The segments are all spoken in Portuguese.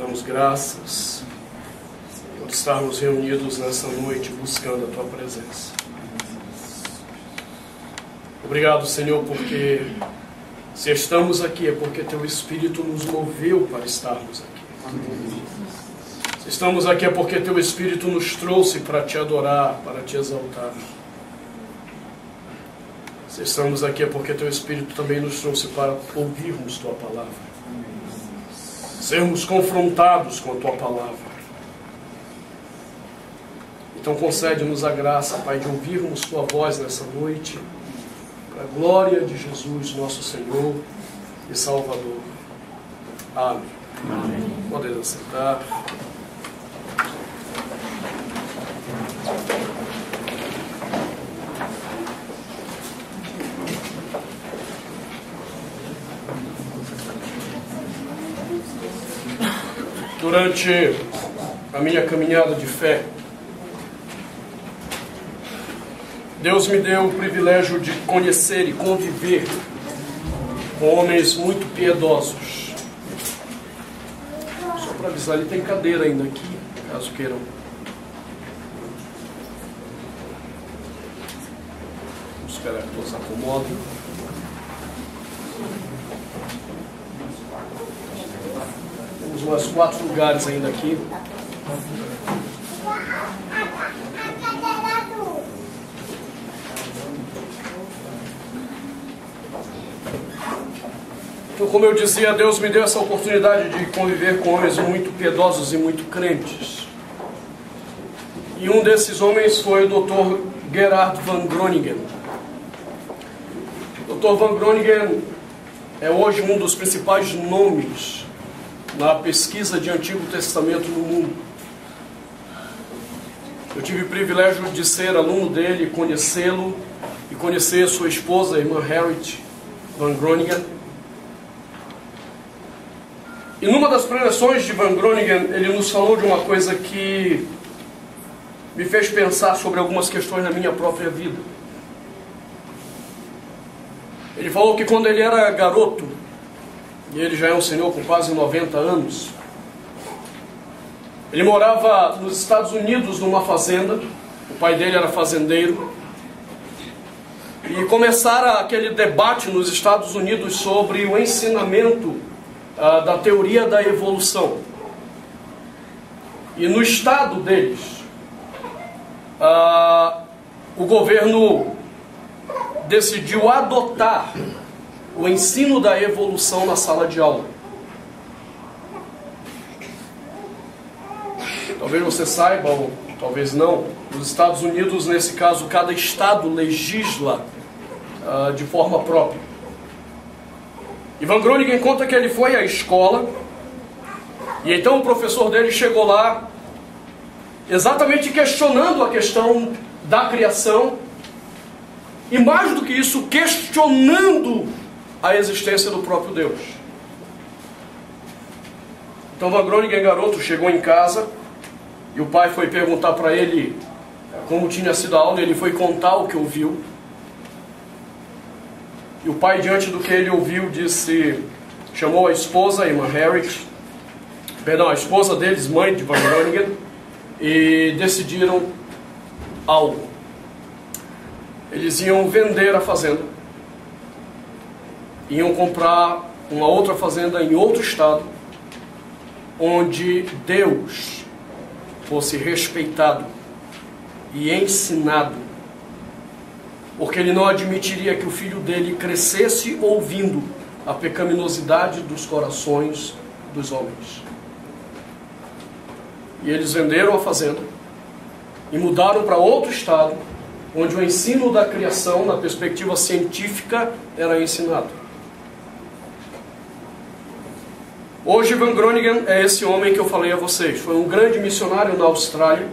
Damos graças por estarmos reunidos nessa noite buscando a Tua presença. Obrigado, Senhor, porque se estamos aqui é porque Teu Espírito nos moveu para estarmos aqui. Se estamos aqui é porque Teu Espírito nos trouxe para Te adorar, para Te exaltar. Se estamos aqui é porque Teu Espírito também nos trouxe para ouvirmos Tua palavra, sermos confrontados com a Tua palavra. Então concede-nos a graça, Pai, de ouvirmos Tua voz nessa noite, para a glória de Jesus, nosso Senhor e Salvador. Amém. Amém. Podem sentar. Durante a minha caminhada de fé, Deus me deu o privilégio de conhecer e conviver com homens muito piedosos. Só para avisar, ele tem cadeira ainda aqui, caso queiram. Vamos esperar que todos acomodem. Temos mais 4 lugares ainda aqui. Então, como eu dizia, Deus me deu essa oportunidade de conviver com homens muito piedosos e muito crentes. E um desses homens foi o Dr. Gerhard von Groningen. O Dr. von Groningen é hoje um dos principais nomes na pesquisa de Antigo Testamento no mundo. Eu tive o privilégio de ser aluno dele, conhecê-lo e conhecer sua esposa, a irmã Harriet von Groningen. E numa das preleções de Von Groningen, ele nos falou de uma coisa que me fez pensar sobre algumas questões na minha própria vida. Ele falou que quando ele era garoto, e ele já é um senhor com quase 90 anos, ele morava nos Estados Unidos numa fazenda, o pai dele era fazendeiro, e começara aquele debate nos Estados Unidos sobre o ensinamento da teoria da evolução. E no estado deles, o governo decidiu adotar o ensino da evolução na sala de aula. Talvez você saiba, ou talvez não, nos Estados Unidos, nesse caso, cada estado legisla de forma própria. E Von Groningen conta que ele foi à escola, e então o professor dele chegou lá, exatamente questionando a questão da criação, e mais do que isso, questionando a existência do próprio Deus. Então Von Groningen, garoto, chegou em casa, e o pai foi perguntar para ele como tinha sido a aula, e ele foi contar o que ouviu. E o pai, diante do que ele ouviu, chamou a esposa, a irmã Harriet, a esposa deles, mãe de Von Groningen, e decidiram algo. Eles iam vender a fazenda, iam comprar uma outra fazenda em outro estado, onde Deus fosse respeitado e ensinado, porque ele não admitiria que o filho dele crescesse ouvindo a pecaminosidade dos corações dos homens. E eles venderam a fazenda e mudaram para outro estado, onde o ensino da criação, na perspectiva científica, era ensinado. Hoje, Von Groningen é esse homem que eu falei a vocês. Foi um grande missionário na Austrália.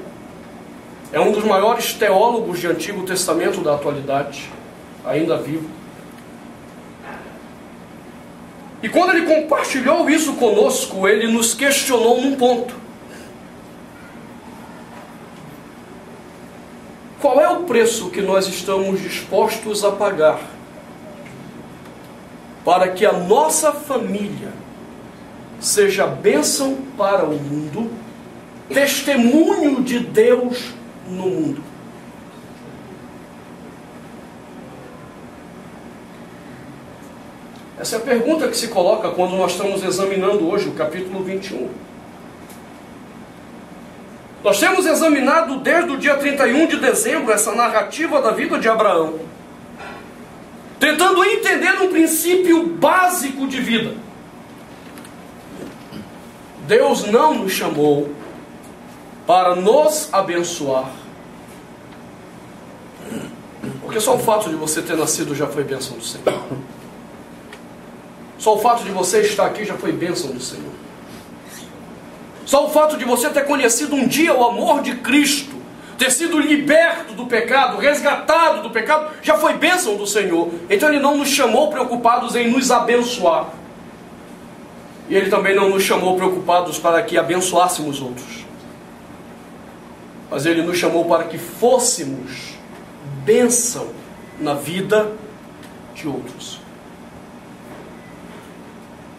É um dos maiores teólogos de Antigo Testamento da atualidade, ainda vivo. E quando ele compartilhou isso conosco, ele nos questionou num ponto. Qual é o preço que nós estamos dispostos a pagar para que a nossa família seja bênção para o mundo, testemunho de Deus no mundo. Essa é a pergunta que se coloca quando nós estamos examinando hoje o capítulo 21. Nós temos examinado desde o dia 31 de dezembro essa narrativa da vida de Abraão, tentando entender um princípio básico de vida. Deus não nos chamou para nos abençoar, porque só o fato de você ter nascido já foi bênção do Senhor. Só o fato de você estar aqui já foi bênção do Senhor. Só o fato de você ter conhecido um dia o amor de Cristo, ter sido liberto do pecado, resgatado do pecado, já foi bênção do Senhor. Então Ele não nos chamou preocupados em nos abençoar. E Ele também não nos chamou preocupados para que abençoássemos outros. Mas Ele nos chamou para que fôssemos bênção na vida de outros.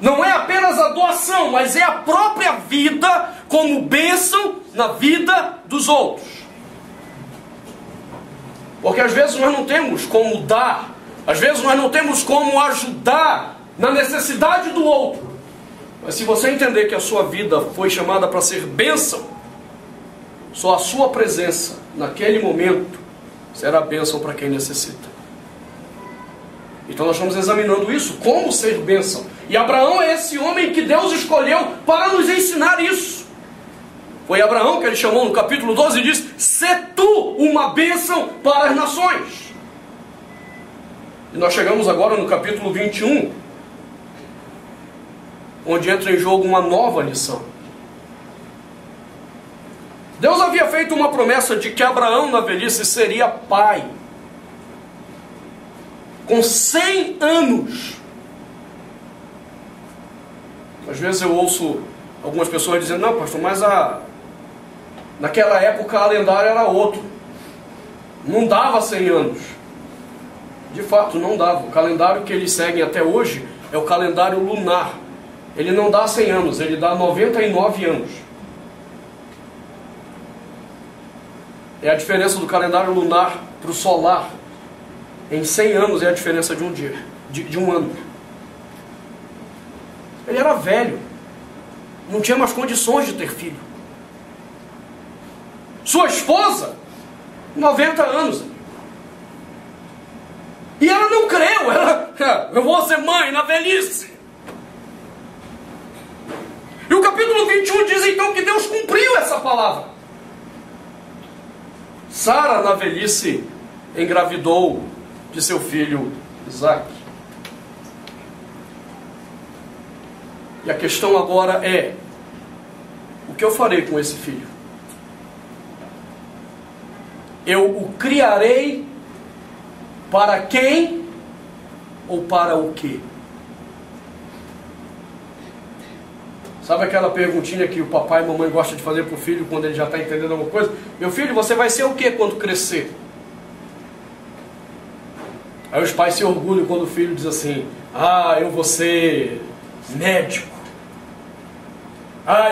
Não é apenas a doação, mas é a própria vida como bênção na vida dos outros. Porque às vezes nós não temos como dar, às vezes nós não temos como ajudar na necessidade do outro. Mas se você entender que a sua vida foi chamada para ser bênção, só a sua presença naquele momento será bênção para quem necessita. Então nós estamos examinando isso, como ser bênção. E Abraão é esse homem que Deus escolheu para nos ensinar isso. Foi Abraão que ele chamou no capítulo 12 e disse: "Sê tu uma bênção para as nações." E nós chegamos agora no capítulo 21, onde entra em jogo uma nova lição. Deus havia feito uma promessa de que Abraão na velhice seria pai. Com 100 anos. Às vezes eu ouço algumas pessoas dizendo: "Não, pastor, mas naquela época o calendário era outro. Não dava 100 anos." De fato, não dava. O calendário que eles seguem até hoje é o calendário lunar. Ele não dá 100 anos, ele dá 99 anos. É a diferença do calendário lunar para o solar. Em 100 anos é a diferença de um dia, de um ano. Ele era velho, não tinha mais condições de ter filho. Sua esposa, 90 anos. E ela não creu, eu vou ser mãe na velhice. E o capítulo 21 diz então que Deus cumpriu essa palavra. Sara, na velhice, engravidou de seu filho Isaac. E a questão agora é: o que eu farei com esse filho? Eu o criarei para quem ou para o quê? Sabe aquela perguntinha que o papai e a mamãe gostam de fazer para o filho quando ele já está entendendo alguma coisa? Meu filho, você vai ser o quê quando crescer? Aí os pais se orgulham quando o filho diz assim: eu vou ser médico.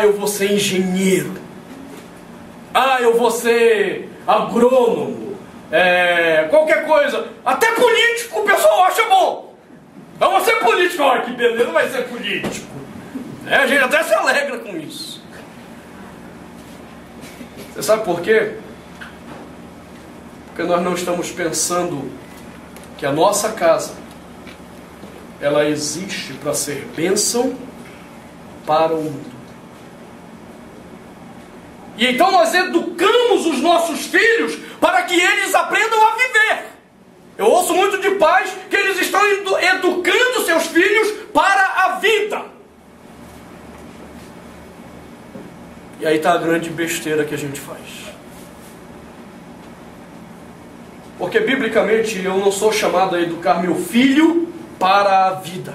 Eu vou ser engenheiro. Eu vou ser agrônomo. Qualquer coisa. Até político o pessoal acha bom. Eu vou ser político. Olha que beleza, vai ser político. A gente até se alegra com isso. Você sabe por quê? Porque nós não estamos pensando que a nossa casa, ela existe para ser bênção para o mundo. E então nós educamos os nossos filhos para que eles aprendam a viver. Eu ouço muito de pais que eles estão educando seus filhos para a vida. E aí está a grande besteira que a gente faz. Porque biblicamente eu não sou chamado a educar meu filho para a vida.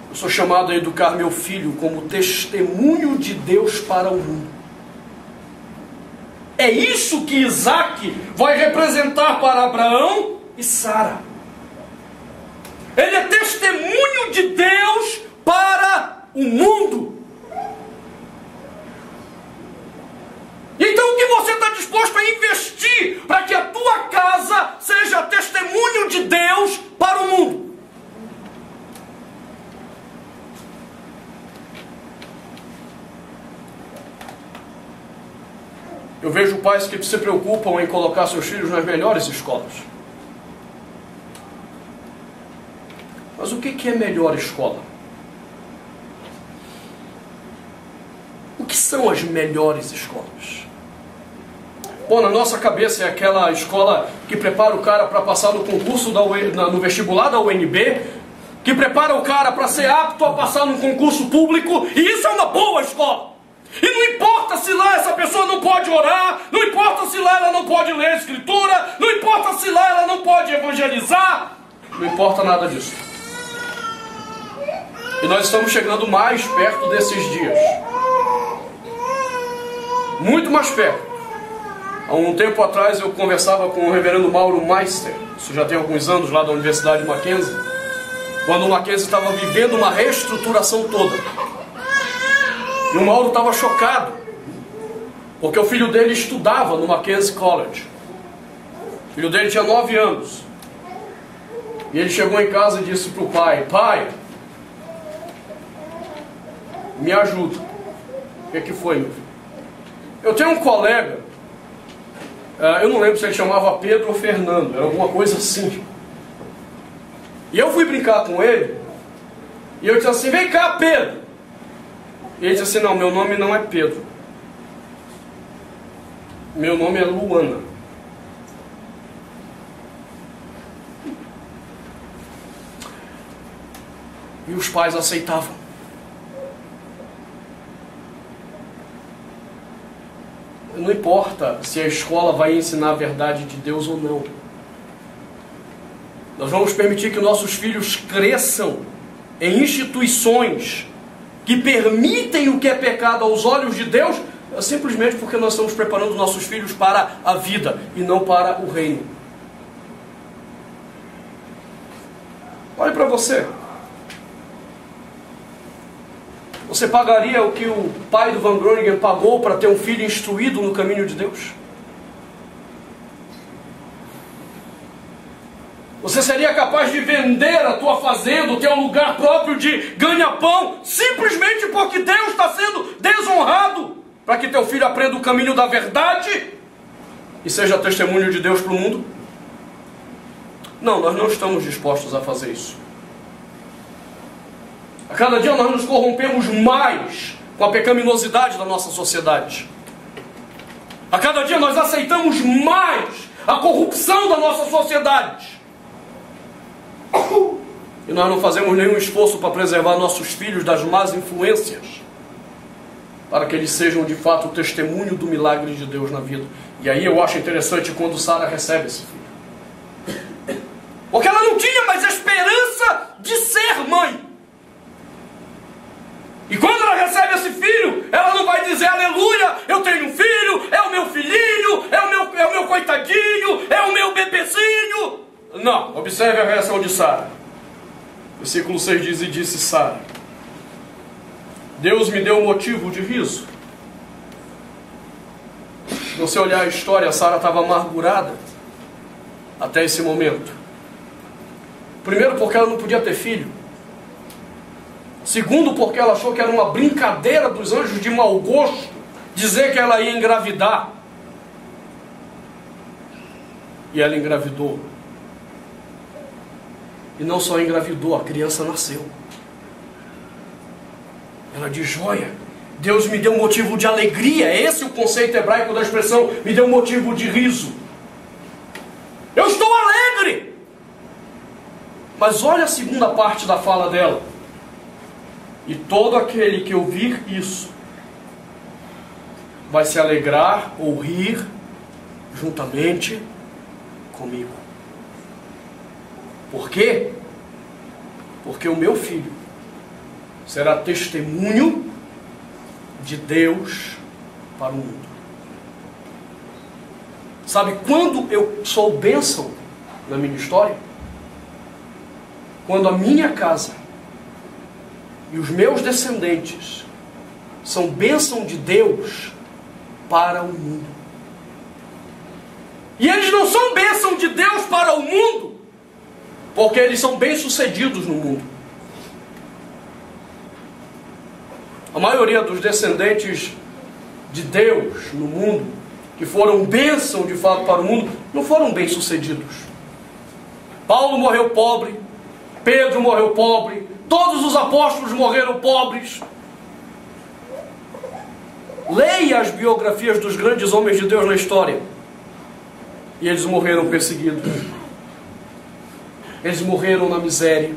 Eu sou chamado a educar meu filho como testemunho de Deus para o mundo. É isso que Isaac vai representar para Abraão e Sara. Ele é testemunho de Deus o mundo. Então o que você está disposto a investir para que a tua casa seja testemunho de Deus para o mundo? Eu vejo pais que se preocupam em colocar seus filhos nas melhores escolas. Mas o que é melhor escola? O que são as melhores escolas? Bom, na nossa cabeça é aquela escola que prepara o cara para passar no concurso no vestibular da UNB, que prepara o cara para ser apto a passar num concurso público, e isso é uma boa escola. E não importa se lá essa pessoa não pode orar, não importa se lá ela não pode ler a escritura, não importa se lá ela não pode evangelizar, não importa nada disso. E nós estamos chegando mais perto desses dias. Muito mais perto. Há um tempo atrás eu conversava com o reverendo Mauro Meister, isso já tem alguns anos, lá da Universidade de Mackenzie, quando o Mackenzie estava vivendo uma reestruturação toda. E o Mauro estava chocado, porque o filho dele estudava no Mackenzie College. O filho dele tinha 9 anos. E ele chegou em casa e disse para o pai: pai, me ajuda. O que foi, meu filho? Eu tenho um colega, eu não lembro se ele chamava Pedro ou Fernando, era alguma coisa assim. E eu fui brincar com ele, e eu disse assim: vem cá, Pedro. E ele disse assim: não, meu nome não é Pedro. Meu nome é Luana. E os pais aceitavam. Não importa se a escola vai ensinar a verdade de Deus ou não. Nós vamos permitir que nossos filhos cresçam em instituições que permitem o que é pecado aos olhos de Deus, simplesmente porque nós estamos preparando nossos filhos para a vida e não para o reino. Olhe para você. Você pagaria o que o pai do Van Groningen pagou para ter um filho instruído no caminho de Deus? Você seria capaz de vender a tua fazenda, o teu lugar próprio de ganha-pão, simplesmente porque Deus está sendo desonrado, para que teu filho aprenda o caminho da verdade e seja testemunho de Deus para o mundo? Não, nós não estamos dispostos a fazer isso. A cada dia nós nos corrompemos mais com a pecaminosidade da nossa sociedade. A cada dia nós aceitamos mais a corrupção da nossa sociedade. E nós não fazemos nenhum esforço para preservar nossos filhos das más influências, para que eles sejam de fato o testemunho do milagre de Deus na vida. E aí eu acho interessante quando Sara recebe esse filho, porque ela não tinha mais esperança de ser mãe. E quando ela recebe esse filho, ela não vai dizer: aleluia, eu tenho um filho, é o meu filhinho, é o meu coitadinho, é o meu bebezinho. Não, observe a reação de Sara. Versículo 6 diz: e disse Sara: Deus me deu motivo de riso. Se você olhar a história, Sara estava amargurada até esse momento. Primeiro, porque ela não podia ter filho. Segundo, porque ela achou que era uma brincadeira dos anjos de mau gosto dizer que ela ia engravidar. E ela engravidou. E não só engravidou, a criança nasceu. Ela diz: joia, Deus me deu motivo de alegria. Esse é o conceito hebraico da expressão me deu motivo de riso. Eu estou alegre. Mas olha a segunda parte da fala dela: e todo aquele que ouvir isso vai se alegrar ou rir juntamente comigo. Por quê? Porque o meu filho será testemunho de Deus para o mundo. Sabe quando eu sou bênção na minha história? Quando a minha casa e os meus descendentes são bênção de Deus para o mundo. E eles não são bênção de Deus para o mundo porque eles são bem-sucedidos no mundo. A maioria dos descendentes de Deus no mundo, que foram bênção de fato para o mundo, não foram bem-sucedidos. Paulo morreu pobre, Pedro morreu pobre, todos os apóstolos morreram pobres. Leia as biografias dos grandes homens de Deus na história. E eles morreram perseguidos. Eles morreram na miséria.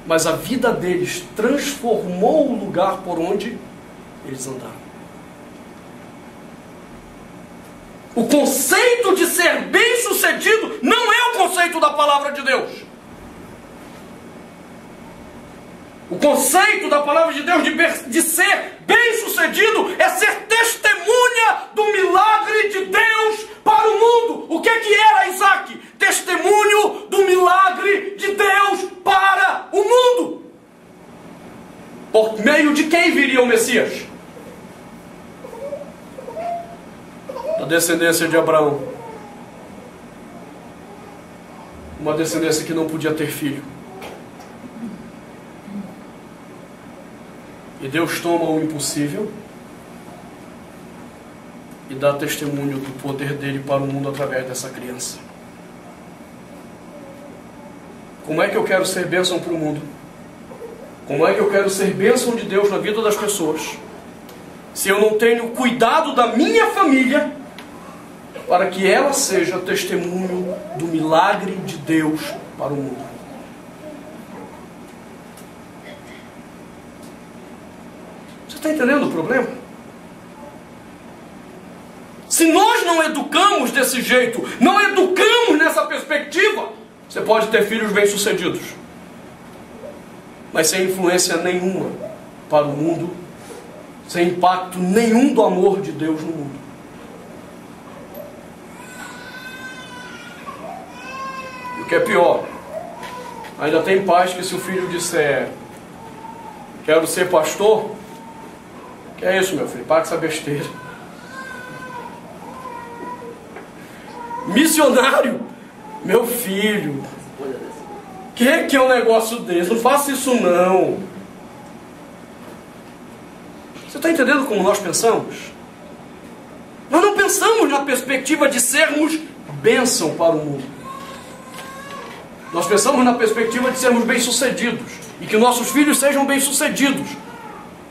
Mas a vida deles transformou o lugar por onde eles andaram. O conceito de ser bem-sucedido não é o conceito da palavra de Deus. O conceito da palavra de Deus de ser bem-sucedido é ser testemunha do milagre de Deus para o mundo. O que era Isaac? Testemunho do milagre de Deus para o mundo. Por meio de quem viria o Messias? Da descendência de Abraão. Uma descendência que não podia ter filho. E Deus toma o impossível e dá testemunho do poder dele para o mundo através dessa criança. Como é que eu quero ser bênção para o mundo? Como é que eu quero ser bênção de Deus na vida das pessoas, se eu não tenho cuidado da minha família para que ela seja testemunho do milagre de Deus para o mundo? Você está entendendo o problema? Se nós não educamos desse jeito, não educamos nessa perspectiva, você pode ter filhos bem-sucedidos, mas sem influência nenhuma para o mundo, sem impacto nenhum do amor de Deus no mundo. E o que é pior, ainda tem pais que, se o filho disser quero ser pastor, que é isso, meu filho? Paga essa besteira. Missionário, meu filho, que é um negócio desse? Não faça isso não. Você está entendendo como nós pensamos? Nós não pensamos na perspectiva de sermos bênção para o mundo. Nós pensamos na perspectiva de sermos bem-sucedidos e que nossos filhos sejam bem-sucedidos.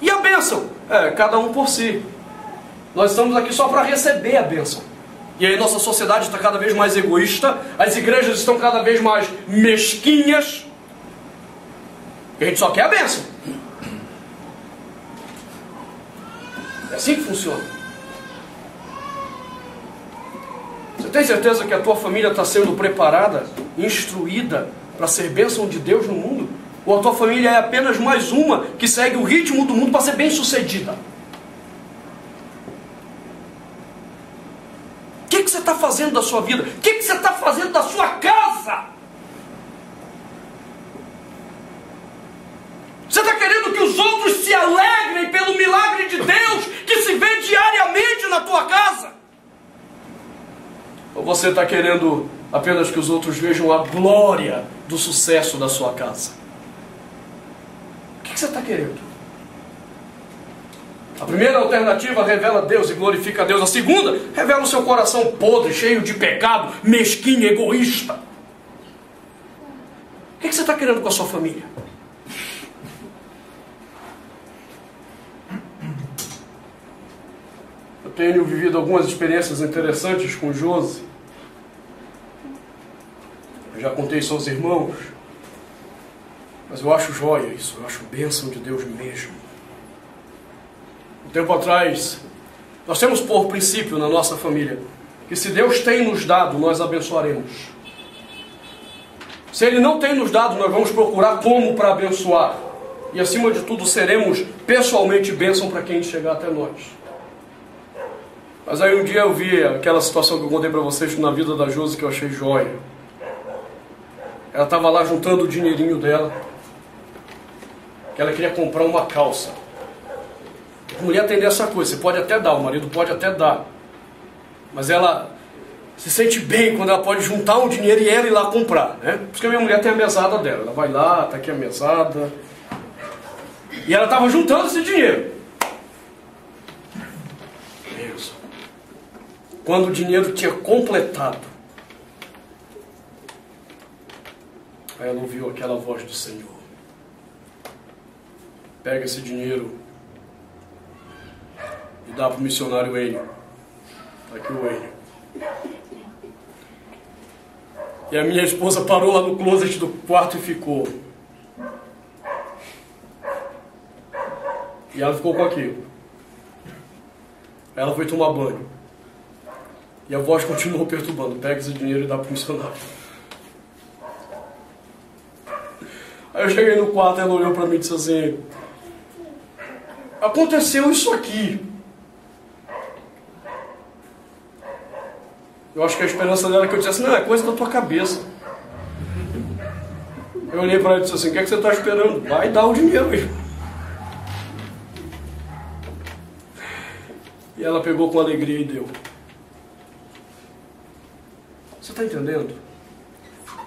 E a bênção? Cada um por si. Nós estamos aqui só para receber a bênção. E aí nossa sociedade está cada vez mais egoísta, as igrejas estão cada vez mais mesquinhas, e a gente só quer a bênção. É assim que funciona. Você tem certeza que a tua família está sendo preparada, instruída para ser bênção de Deus no mundo? Ou a tua família é apenas mais uma que segue o ritmo do mundo para ser bem-sucedida? O que você está fazendo da sua vida? O que você está fazendo da sua casa? Você está querendo que os outros se alegrem pelo milagre de Deus que se vê diariamente na tua casa? Ou você está querendo apenas que os outros vejam a glória do sucesso da sua casa? O que você está querendo? A primeira alternativa revela Deus e glorifica a Deus. A segunda revela o seu coração podre, cheio de pecado, mesquinho, egoísta. O que você está querendo com a sua família? Eu tenho vivido algumas experiências interessantes com Josi. Eu já contei isso aos irmãos. Mas eu acho joia isso, eu acho bênção de Deus mesmo. Um tempo atrás, nós temos por princípio na nossa família que se Deus tem nos dado, nós abençoaremos. Se Ele não tem nos dado, nós vamos procurar como para abençoar. E acima de tudo, seremos pessoalmente bênção para quem chegar até nós. Mas aí um dia eu vi aquela situação que eu contei para vocês na vida da Josi, que eu achei joia. Ela estava lá juntando o dinheirinho dela. que ela queria comprar uma calça. A mulher tem dessa coisa, você pode até dar, o marido pode até dar, mas ela se sente bem quando ela pode juntar um dinheiro e ela ir lá comprar, né? Por isso que a minha mulher tem a mesada dela, ela vai lá, tá aqui a mesada, e ela estava juntando esse dinheiro. Deus. Quando o dinheiro tinha completado, aí ela ouviu aquela voz do Senhor: pega esse dinheiro e dá para o missionário Enio. Está aqui o Enio. E a minha esposa parou lá no closet do quarto e ficou. E ela ficou com aquilo. Ela foi tomar banho. E a voz continuou perturbando: pega esse dinheiro e dá para o missionário. Aí eu cheguei no quarto e ela olhou para mim e disse assim: aconteceu isso aqui. Eu acho que a esperança dela é que eu dissesse: não, é coisa da tua cabeça. Eu olhei para ela e disse assim: o que é que você está esperando? Vai dar o dinheiro aí. E ela pegou com alegria e deu. Você está entendendo?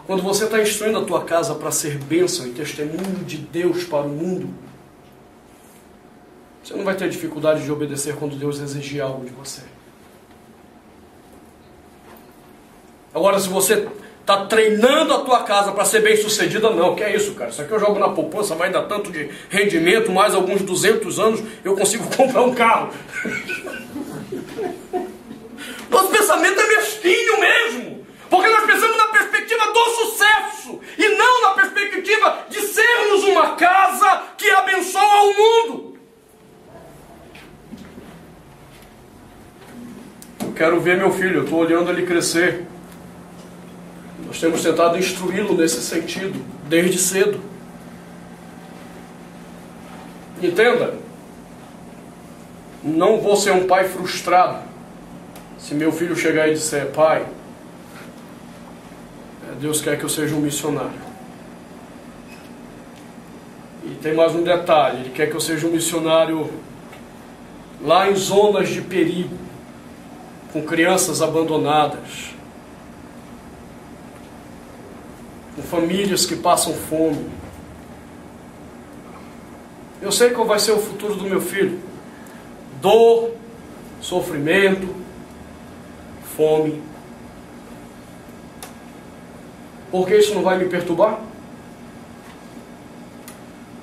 Quando você está instruindo a tua casa para ser bênção e testemunho de Deus para o mundo, você não vai ter dificuldade de obedecer quando Deus exigir algo de você. Agora, se você está treinando a tua casa para ser bem sucedida, não, que é isso, cara? Isso aqui eu jogo na poupança, vai dar tanto de rendimento, mais alguns 200 anos eu consigo comprar um carro. Nosso pensamento é mesquinho mesmo, porque nós pensamos na perspectiva do sucesso e não na perspectiva de sermos uma casa que abençoa o mundo. Eu quero ver meu filho, eu estou olhando ele crescer. Nós temos tentado instruí-lo nesse sentido, desde cedo. Entenda, não vou ser um pai frustrado se meu filho chegar e disser: pai, Deus quer que eu seja um missionário. E tem mais um detalhe: Ele quer que eu seja um missionário lá em zonas de perigo, com crianças abandonadas, com famílias que passam fome. Eu sei qual vai ser o futuro do meu filho: dor, sofrimento, fome. Por que isso não vai me perturbar?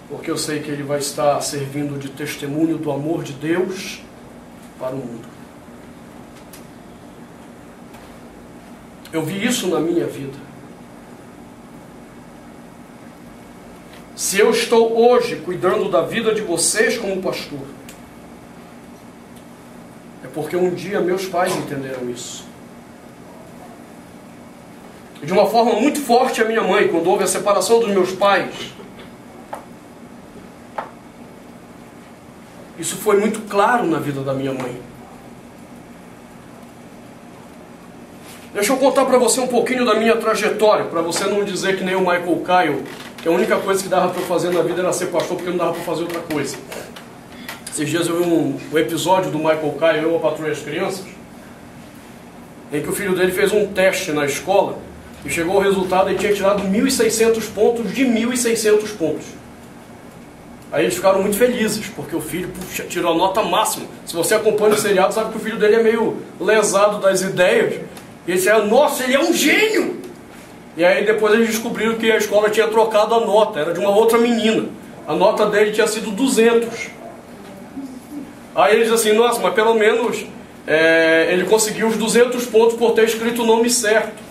Porque eu sei que ele vai estar servindo de testemunho do amor de Deus para o mundo. Eu vi isso na minha vida. Se eu estou hoje cuidando da vida de vocês como pastor, é porque um dia meus pais entenderam isso. E de uma forma muito forte a minha mãe, quando houve a separação dos meus pais, isso foi muito claro na vida da minha mãe. Deixa eu contar para você um pouquinho da minha trajetória, para você não dizer que nem o Michael Kyle, que a única coisa que dava para eu fazer na vida era ser pastor, porque não dava para fazer outra coisa. Esses dias eu vi um episódio do Michael Kyle, Eu, a Patroa e as Crianças, em que o filho dele fez um teste na escola e chegou ao resultado e tinha tirado 1.600 pontos de 1.600 pontos. Aí eles ficaram muito felizes, porque o filho tirou a nota máxima. Se você acompanha o seriado, sabe que o filho dele é meio lesado das ideias. E eles disseram: nossa, ele é um gênio! E aí depois eles descobriram que a escola tinha trocado a nota, era de uma outra menina. A nota dele tinha sido 200. Aí eles assim: nossa, mas pelo menos ele conseguiu os 200 pontos por ter escrito o nome certo.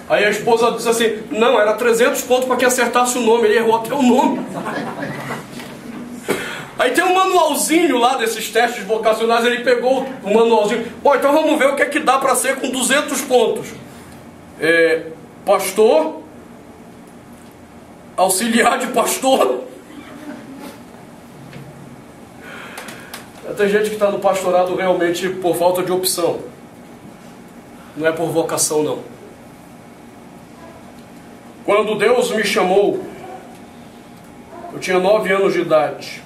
Aí a esposa disse assim: não, era 300 pontos para que acertasse o nome, ele errou até o nome. Aí tem um manualzinho lá desses testes vocacionais, ele pegou o manualzinho: bom, então vamos ver o que é que dá para ser com 200 pontos. Pastor, auxiliar de pastor. Tem gente que está no pastorado realmente por falta de opção, não é por vocação não. Quando Deus me chamou, eu tinha 9 anos de idade.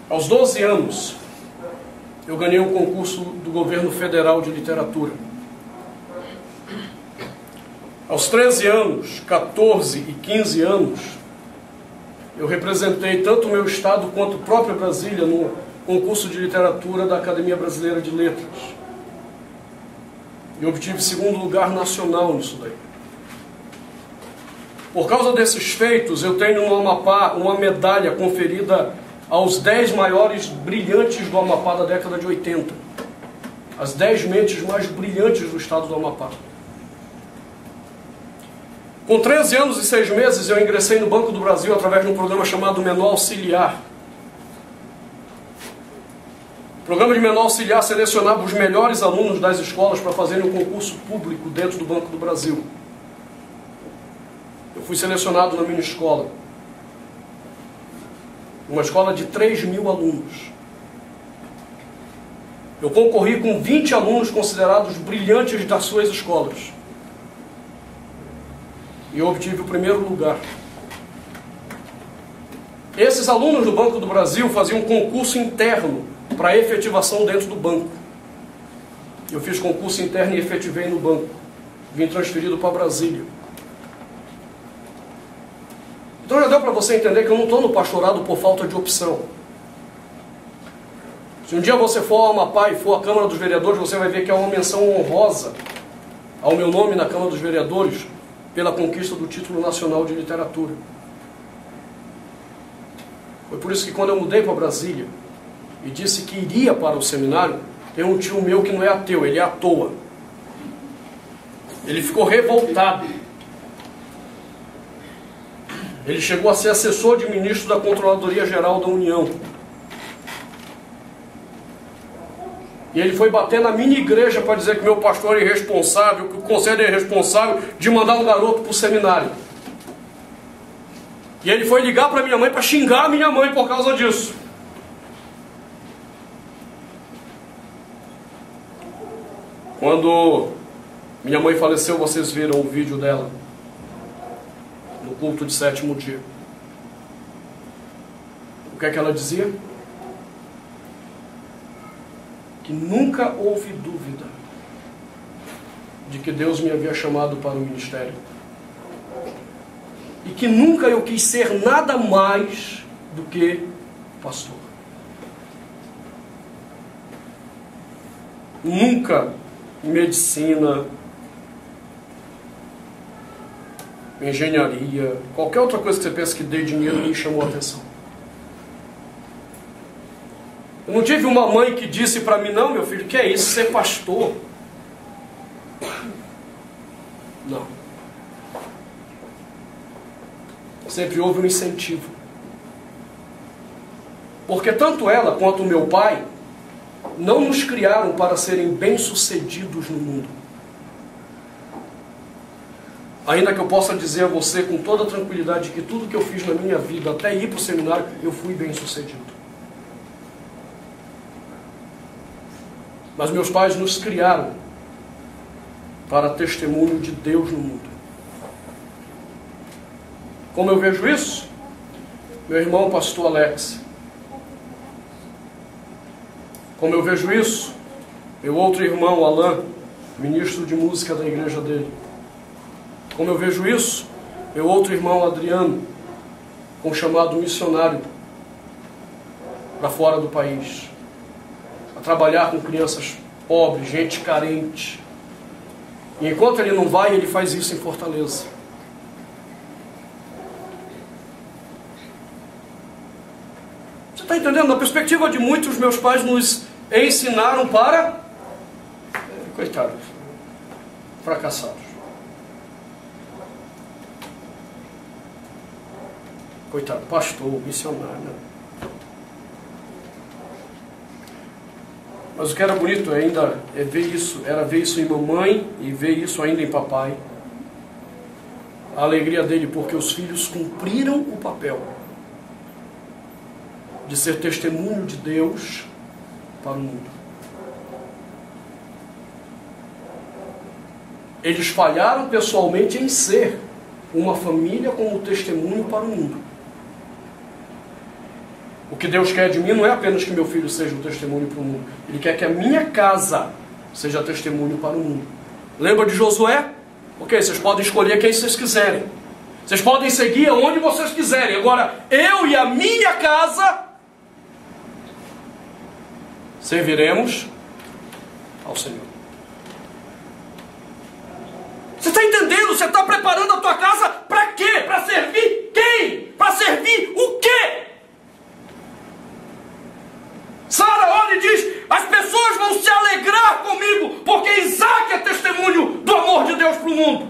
Aos 12 anos, eu ganhei um concurso do governo federal de literatura. Aos 13 anos, 14 e 15 anos, eu representei tanto o meu estado quanto a própria Brasília no concurso de literatura da Academia Brasileira de Letras. E obtive 2º lugar nacional nisso daí. Por causa desses feitos, eu tenho no Amapá uma medalha conferida aos 10 maiores brilhantes do Amapá da década de 80. As 10 mentes mais brilhantes do estado do Amapá. Com 13 anos e 6 meses, eu ingressei no Banco do Brasil através de um programa chamado Menor Auxiliar. O programa de Menor Auxiliar selecionava os melhores alunos das escolas para fazerem um concurso público dentro do Banco do Brasil. Eu fui selecionado na minha escola. Uma escola de 3.000 alunos. Eu concorri com 20 alunos considerados brilhantes das suas escolas. E eu obtive o 1º lugar. Esses alunos do Banco do Brasil faziam um concurso interno para efetivação dentro do banco. Eu fiz concurso interno e efetivei no banco. Vim transferido para Brasília. Então já deu para você entender que eu não estou no pastorado por falta de opção. Se um dia você for ao Amapá e for à Câmara dos Vereadores, você vai ver que há uma menção honrosa ao meu nome na Câmara dos Vereadores pela conquista do título nacional de literatura. Foi por isso que quando eu mudei para Brasília e disse que iria para o seminário, tem um tio meu que não é ateu, ele é à toa. Ele ficou revoltado. Ele chegou a ser assessor de ministro da Controladoria Geral da União. E ele foi bater na minha igreja para dizer que meu pastor é irresponsável, que o conselho é irresponsável de mandar um garoto para o seminário. E ele foi ligar para minha mãe para xingar a minha mãe por causa disso. Quando minha mãe faleceu, vocês viram o vídeo dela no culto de 7º dia. O que é que ela dizia? Que nunca houve dúvida de que Deus me havia chamado para o ministério. E que nunca eu quis ser nada mais do que pastor. Nunca medicina, engenharia, qualquer outra coisa que você pensa que dê dinheiro me chamou a atenção. Eu não tive uma mãe que disse para mim, não, meu filho, que é isso, ser pastor? Não. Sempre houve um incentivo. Porque tanto ela quanto o meu pai não nos criaram para serem bem-sucedidos no mundo. Ainda que eu possa dizer a você com toda tranquilidade que tudo que eu fiz na minha vida, até ir para o seminário, eu fui bem-sucedido. Mas meus pais nos criaram para testemunho de Deus no mundo. Como eu vejo isso? Meu irmão, pastor Alex. Como eu vejo isso? Meu outro irmão, Alan, ministro de música da igreja dele. Como eu vejo isso? Meu outro irmão, Adriano, com chamado missionário para fora do país. A trabalhar com crianças pobres, gente carente. E enquanto ele não vai, ele faz isso em Fortaleza. Você está entendendo? Na perspectiva de muitos, meus pais nos ensinaram para... coitados, fracassados. Coitado, pastor, missionário, né? Mas o que era bonito ainda é ver isso, era ver isso em mamãe e ver isso ainda em papai. A alegria dele porque os filhos cumpriram o papel de ser testemunho de Deus para o mundo. Eles falharam pessoalmente em ser, uma família como testemunho para o mundo. O que Deus quer de mim não é apenas que meu filho seja um testemunho para o mundo. Ele quer que a minha casa seja testemunho para o mundo. Lembra de Josué? Ok, vocês podem escolher quem vocês quiserem. Vocês podem seguir aonde vocês quiserem. Agora, eu e a minha casa serviremos ao Senhor. Você está entendendo? Você está preparando a tua casa para quê? Para servir quem? Para servir o quê? Sara olha e diz: as pessoas vão se alegrar comigo, porque Isaac é testemunho do amor de Deus para o mundo.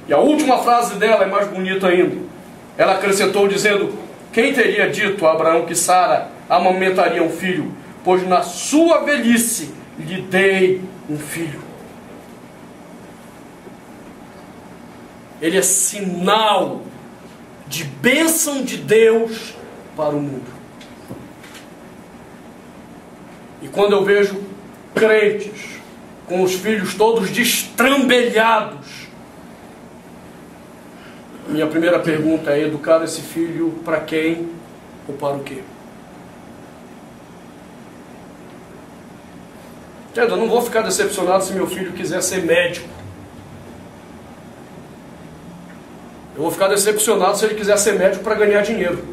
E a última frase dela é mais bonita ainda. Ela acrescentou dizendo: quem teria dito a Abraão que Sara amamentaria um filho? Pois na sua velhice lhe dei um filho. Ele é sinal de bênção de Deus para o mundo. E quando eu vejo crentes com os filhos todos destrambelhados, minha primeira pergunta é: educar esse filho para quem ou para o quê? Entenda, eu não vou ficar decepcionado se meu filho quiser ser médico. Eu vou ficar decepcionado se ele quiser ser médico para ganhar dinheiro.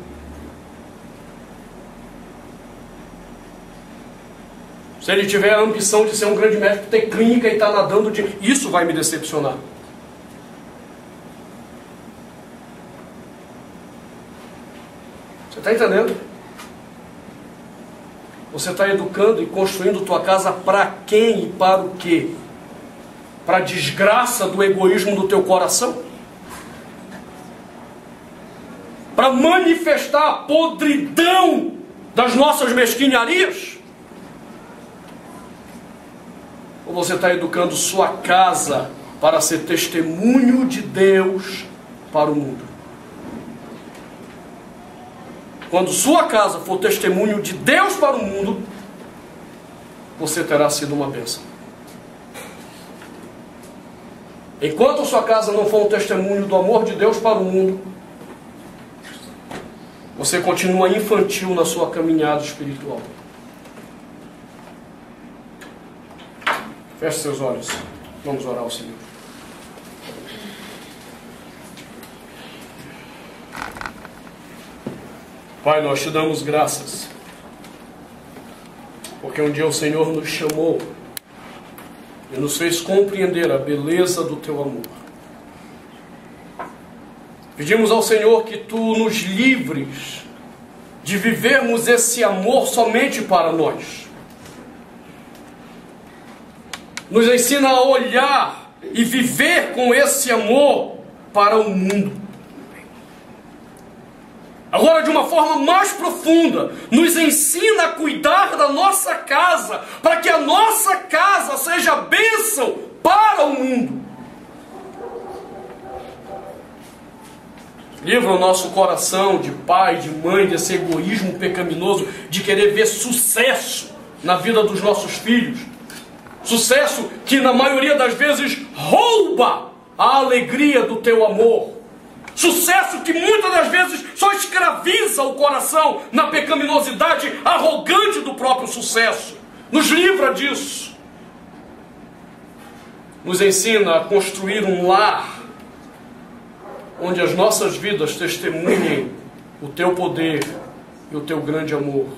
Se ele tiver a ambição de ser um grande médico, ter clínica e estar nadando de... Isso vai me decepcionar. Você está entendendo? Você está educando e construindo tua casa para quem e para o quê? Para a desgraça do egoísmo do teu coração? Para manifestar a podridão das nossas mesquinharias? Ou você está educando sua casa para ser testemunho de Deus para o mundo? Quando sua casa for testemunho de Deus para o mundo, você terá sido uma bênção. Enquanto sua casa não for um testemunho do amor de Deus para o mundo, você continua infantil na sua caminhada espiritual. Feche seus olhos. Vamos orar ao Senhor. Pai, nós te damos graças, porque um dia o Senhor nos chamou e nos fez compreender a beleza do teu amor. Pedimos ao Senhor que tu nos livres de vivermos esse amor somente para nós. Nos ensina a olhar e viver com esse amor para o mundo. Agora, de uma forma mais profunda, nos ensina a cuidar da nossa casa, para que a nossa casa seja bênção para o mundo. Livra o nosso coração de pai, de mãe, desse egoísmo pecaminoso, de querer ver sucesso na vida dos nossos filhos. Sucesso que na maioria das vezes rouba a alegria do teu amor. Sucesso que muitas das vezes só escraviza o coração na pecaminosidade arrogante do próprio sucesso. Nos livra disso. Nos ensina a construir um lar onde as nossas vidas testemunhem o teu poder e o teu grande amor.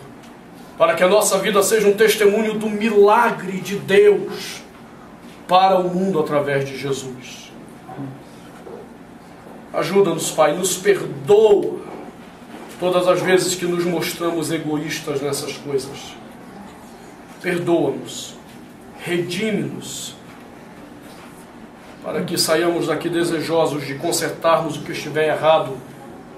Para que a nossa vida seja um testemunho do milagre de Deus para o mundo através de Jesus. Ajuda-nos, Pai, nos perdoa todas as vezes que nos mostramos egoístas nessas coisas. Perdoa-nos, redime-nos, para que saiamos daqui desejosos de consertarmos o que estiver errado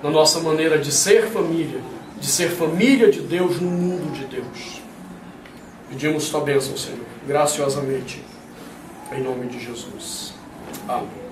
na nossa maneira de ser família de Deus no mundo de Deus. Pedimos tua bênção, Senhor, graciosamente, em nome de Jesus. Amém.